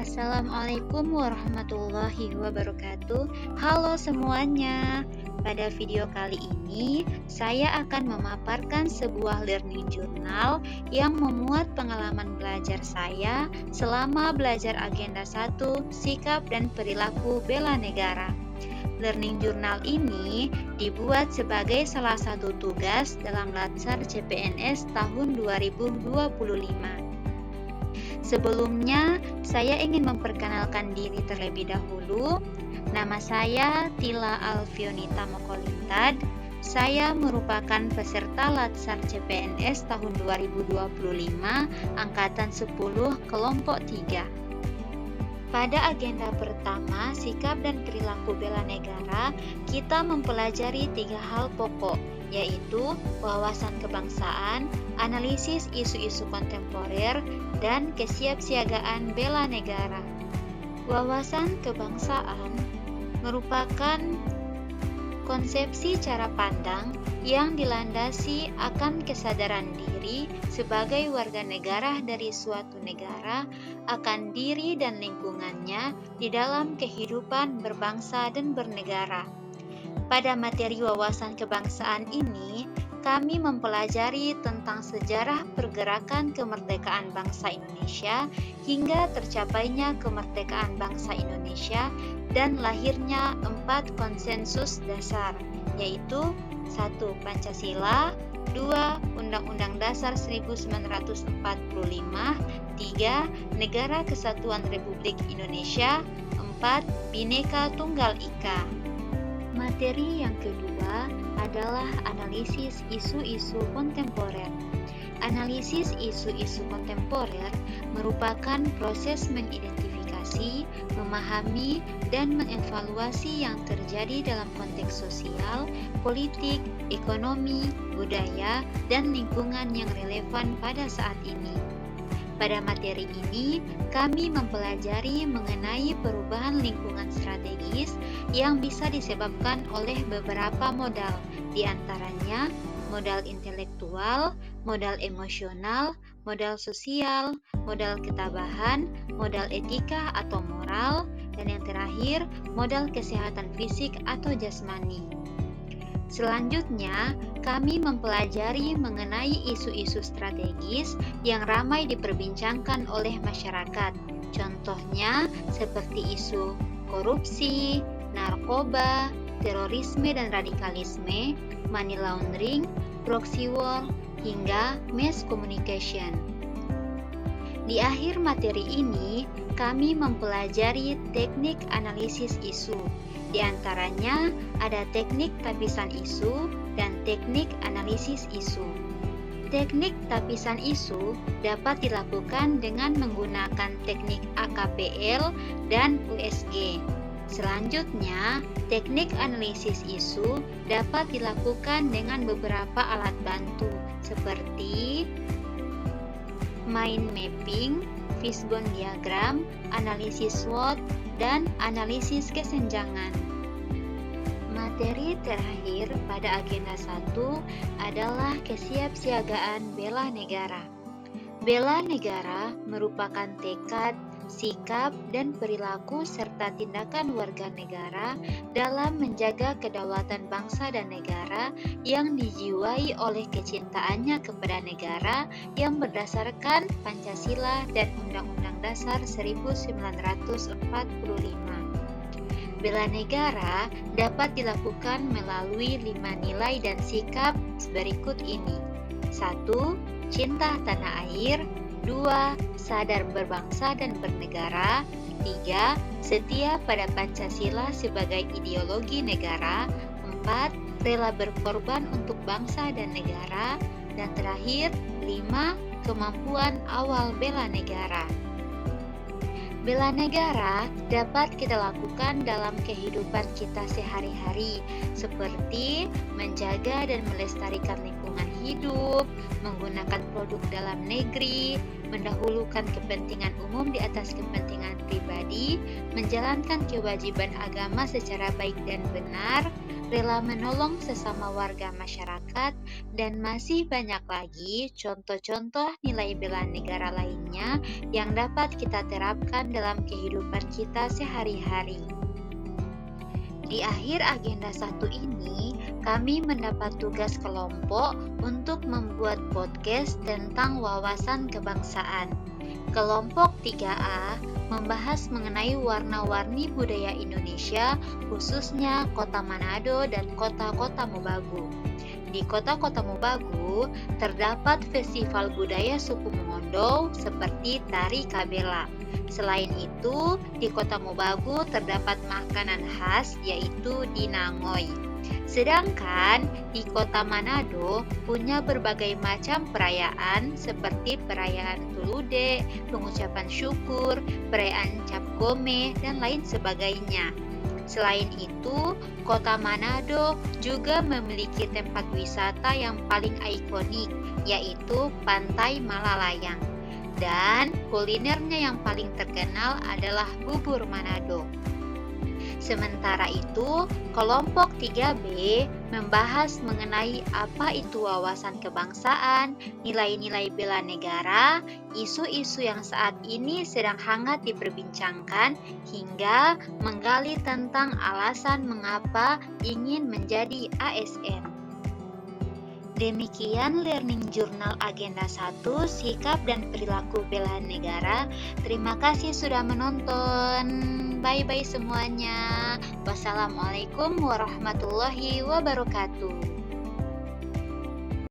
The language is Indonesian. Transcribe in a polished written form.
Assalamualaikum warahmatullahi wabarakatuh. Halo semuanya. Pada video kali ini, saya akan memaparkan sebuah learning journal yang memuat pengalaman belajar saya selama belajar agenda 1, sikap dan perilaku bela negara. Learning journal ini dibuat sebagai salah satu tugas dalam Latsar CPNS tahun 2025. Sebelumnya, saya ingin memperkenalkan diri terlebih dahulu. Nama saya Tila Alfionita Mokolintad. Saya merupakan peserta Latsar CPNS tahun 2025, Angkatan 10, Kelompok 3. Pada agenda pertama, sikap dan perilaku bela negara, kita mempelajari 3 hal pokok, yaitu wawasan kebangsaan, analisis isu-isu kontemporer, dan kesiapsiagaan bela negara. Wawasan kebangsaan merupakan konsepsi cara pandang yang dilandasi akan kesadaran diri sebagai warga negara dari suatu negara akan diri dan lingkungannya di dalam kehidupan berbangsa dan bernegara. Pada materi wawasan kebangsaan ini, kami mempelajari tentang sejarah pergerakan kemerdekaan bangsa Indonesia hingga tercapainya kemerdekaan bangsa Indonesia dan lahirnya 4 konsensus dasar, yaitu 1. Pancasila, 2. Undang-Undang Dasar 1945, 3. Negara Kesatuan Republik Indonesia, 4. Bhinneka Tunggal Ika. Materi yang kedua adalah analisis isu-isu kontemporer. Analisis isu-isu kontemporer merupakan proses mengidentifikasi, memahami, dan mengevaluasi yang terjadi dalam konteks sosial, politik, ekonomi, budaya, dan lingkungan yang relevan pada saat ini. Pada materi ini, kami mempelajari mengenai perubahan lingkungan strategis yang bisa disebabkan oleh beberapa modal, di antaranya modal intelektual, modal emosional, modal sosial, modal ketabahan, modal etika atau moral, dan yang terakhir, modal kesehatan fisik atau jasmani. Selanjutnya, kami mempelajari mengenai isu-isu strategis yang ramai diperbincangkan oleh masyarakat. Contohnya seperti isu korupsi, narkoba, terorisme dan radikalisme, money laundering, proxy war, hingga mass communication. Di akhir materi ini, kami mempelajari teknik analisis isu. Di antaranya ada teknik tapisan isu dan teknik analisis isu. Teknik tapisan isu dapat dilakukan dengan menggunakan teknik AKPL dan USG. Selanjutnya, teknik analisis isu dapat dilakukan dengan beberapa alat bantu seperti mind mapping, fishbone diagram, analisis SWOT, dan analisis kesenjangan. Materi terakhir pada agenda 1 adalah kesiapsiagaan bela negara. Bela negara merupakan tekad, sikap, dan perilaku serta tindakan warga negara dalam menjaga kedaulatan bangsa dan negara yang dijiwai oleh kecintaannya kepada negara yang berdasarkan Pancasila dan Undang-Undang Dasar 1945. Bela negara dapat dilakukan melalui 5 nilai dan sikap berikut ini. 1. Cinta tanah air. 2. Sadar berbangsa dan bernegara. 3. Setia pada Pancasila sebagai ideologi negara. 4. Rela berkorban untuk bangsa dan negara. Dan terakhir, 5. Kemampuan awal bela negara. Bela negara dapat kita lakukan dalam kehidupan kita sehari-hari, seperti menjaga dan melestarikan lingkungan lingkungan hidup, menggunakan produk dalam negeri, mendahulukan kepentingan umum di atas kepentingan pribadi, menjalankan kewajiban agama secara baik dan benar, rela menolong sesama warga masyarakat, dan masih banyak lagi contoh-contoh nilai bela negara lainnya yang dapat kita terapkan dalam kehidupan kita sehari-hari. Di akhir agenda 1 ini, kami mendapat tugas kelompok untuk membuat podcast tentang wawasan kebangsaan. Kelompok 3A membahas mengenai warna-warni budaya Indonesia, khususnya Kota Manado dan Kota-Kota Mobagu. Di Kota-Kota Mobagu terdapat festival budaya suku Mongondo seperti Tari Kabela. Selain itu, di Kota Mobagu terdapat makanan khas yaitu dinangoy. Sedangkan di Kota Manado punya berbagai macam perayaan seperti perayaan Tulude, pengucapan syukur, perayaan Cap Gome, dan lain sebagainya. Selain itu, Kota Manado juga memiliki tempat wisata yang paling ikonik, yaitu Pantai Malalayang. Dan kulinernya yang paling terkenal adalah bubur Manado. Sementara itu, kelompok 3B membahas mengenai apa itu wawasan kebangsaan, nilai-nilai bela negara, isu-isu yang saat ini sedang hangat diperbincangkan, hingga menggali tentang alasan mengapa ingin menjadi ASN. Demikian Learning Journal Agenda 1, Sikap dan Perilaku Bela Negara. Terima kasih sudah menonton. Bye-bye semuanya. Wassalamualaikum warahmatullahi wabarakatuh.